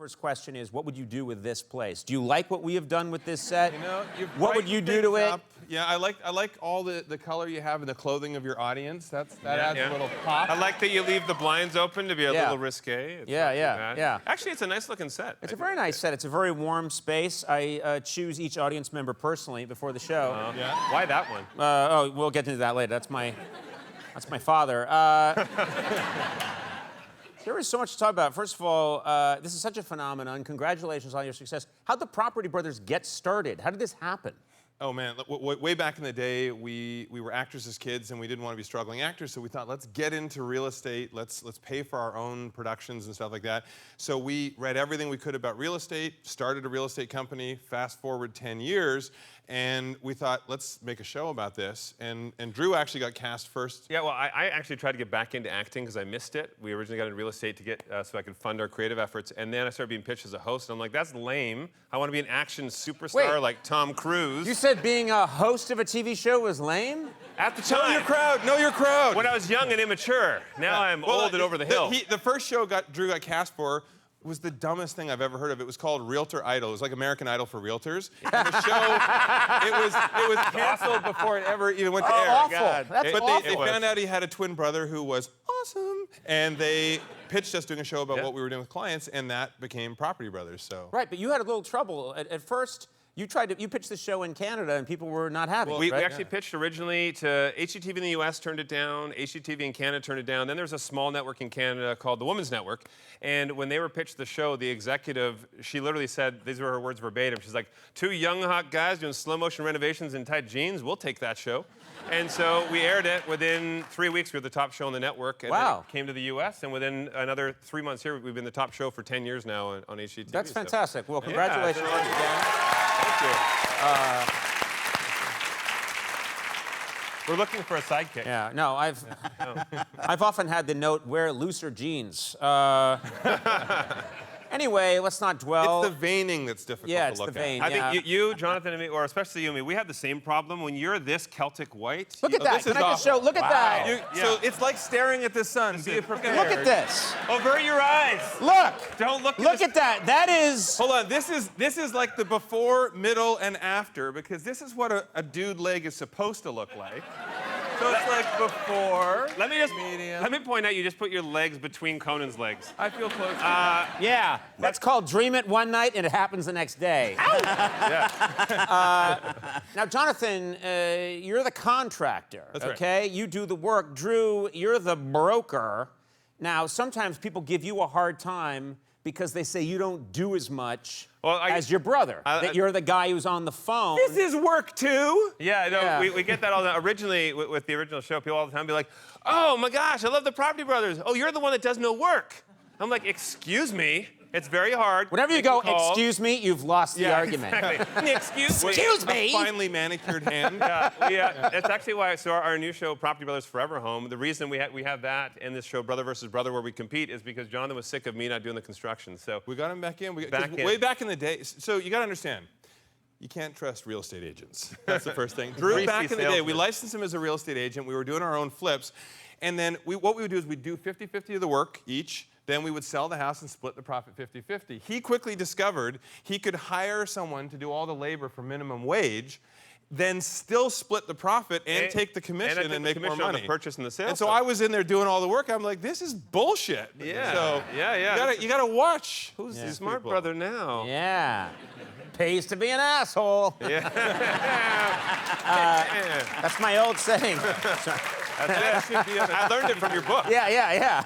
First question is, what would you do with this place? Do you like what we have done with this set? You know, what would you do to it? Yeah, I like all the color you have and the clothing of your audience. That adds a little pop. I like that you leave the blinds open to be a little risque. It's Yeah. Actually, it's a nice looking set. It's a very nice set. It's a very warm space. I choose each audience member personally before the show. Why that one? We'll get into that later. That's my father. There is so much to talk about. First of all, this is such a phenomenon. Congratulations on your success. How'd the Property Brothers get started? How did this happen? Oh man, way back in the day, we were actors as kids and we didn't want to be struggling actors, so we thought, let's get into real estate, let's pay for our own productions and stuff like that. So we read everything we could about real estate, started a real estate company, fast forward 10 years, and we thought, let's make a show about this. And Drew actually got cast first. Yeah, well, I actually tried to get back into acting because I missed it. We originally got into real estate to get so I could fund our creative efforts, and then I started being pitched as a host, and I'm like, that's lame. I want to be an action superstar like Tom Cruise. You said being a host of a TV show was lame? At the time. Know your crowd. When I was young and immature. Now I'm old and over the hill. The first show Drew got cast for was the dumbest thing I've ever heard of. It was called Realtor Idol. It was like American Idol for realtors. And the show, it was canceled before it ever even went to air. Awful. That's awful. They found out he had a twin brother who was awesome, and they pitched us doing a show about what we were doing with clients, and that became Property Brothers. So. Right, but you had a little trouble at first. You pitched the show in Canada, and people were not having it, we right? actually pitched originally to HGTV in the US, turned it down. HGTV in Canada turned it down. Then there's a small network in Canada called the Women's Network. And when they were pitched the show, the executive, she literally said, these were her words verbatim, she's like, 2 young hot guys doing slow motion renovations in tight jeans, we'll take that show. And so we aired it. Within 3 weeks, we were the top show on the network. And then it came to the US, and within another 3 months here, we've been the top show for 10 years now on HGTV. That's fantastic. Well, congratulations once again. Thank you. We're looking for a sidekick. Yeah, no, I've often had the note, wear looser jeans. Anyway, let's not dwell. It's the veining that's difficult Yeah, to it's look the vein. at. I think you, Jonathan, and me, or especially you and me, we have the same problem. When you're this Celtic white. Look at that. This is Can I just show? Look at that. So it's like staring at the sun. Be prepared. Look at this. Avert your eyes. Look. Don't look. Look at that. That is. Hold on. This is like the before, middle, and after, because this is what a dude leg is supposed to look like. So it's like before. Medium. Let me point out. You just put your legs between Conan's legs. I feel close. Yeah. That's called dream it one night and it happens the next day. Now, Jonathan, you're the contractor. That's right. Okay. You do the work. Drew, you're the broker. Now, sometimes people give you a hard time because they say you don't do as much as your brother. That you're the guy who's on the phone. This is work too. Yeah, no, we get that all the time. Originally, with the original show, people all the time be like, oh my gosh, I love the Property Brothers. Oh, you're the one that does no work. I'm like, excuse me. It's very hard. Whenever you go, excuse me, you've lost the argument. Exactly. Excuse me. A finely manicured hand. Yeah, it's actually why. So our new show, Property Brothers Forever Home, the reason we have that in this show, Brother versus Brother, where we compete, is because Jonathan was sick of me not doing the construction. So we got him back in. Way back in the day. So you got to understand. You can't trust real estate agents. That's the first thing. Drew, back in the day, we licensed him as a real estate agent. We were doing our own flips. And then what we would do is we'd do 50-50 of the work each. Then we would sell the house and split the profit 50-50. He quickly discovered he could hire someone to do all the labor for minimum wage, then still split the profit and take the commission and make more money. On the purchase and the sale. And so I was in there doing all the work. I'm like, this is bullshit. Yeah. So you gotta watch. Who's the smart brother now? Yeah. Pays to be an asshole. Yeah. That's my old saying. I learned it from your book. Yeah.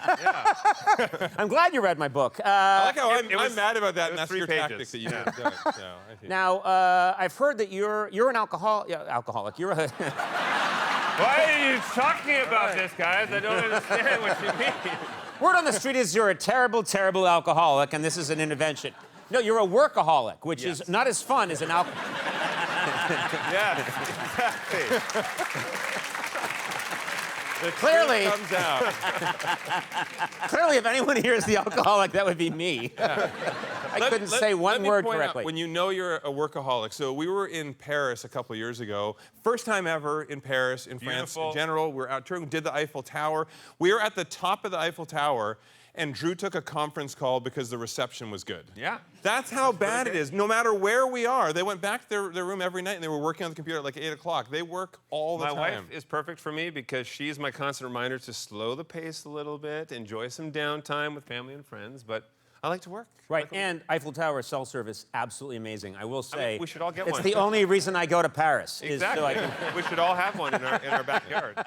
I'm glad you read my book. I like how I'm mad about that, and that's your tactic that you have done. Now, I've heard that you're an alcoholic. You're a... Why are you talking about this, guys? I don't understand what you mean. Word on the street is you're a terrible, terrible alcoholic, and this is an intervention. No, you're a workaholic, which is not as fun as an alcoholic. Yeah, exactly. Clearly, comes out. Clearly, if anyone here is the alcoholic, that would be me. I couldn't say one word correctly. When you know you're a workaholic, so we were in Paris a couple years ago. First time ever in Paris, in France in general. We're out touring, did the Eiffel Tower. We were at the top of the Eiffel Tower, and Drew took a conference call because the reception was good. Yeah. That's how bad it is. No matter where we are, they went back to their room every night and they were working on the computer at like 8 o'clock. They work all the time. My wife is perfect for me because she's my constant reminder to slow the pace a little bit, enjoy some downtime with family and friends, but I like to work. Right, and Eiffel Tower cell service, absolutely amazing. I will say, we should all get it's one. the only reason I go to Paris. Exactly. Is so I can... We should all have one in our backyard.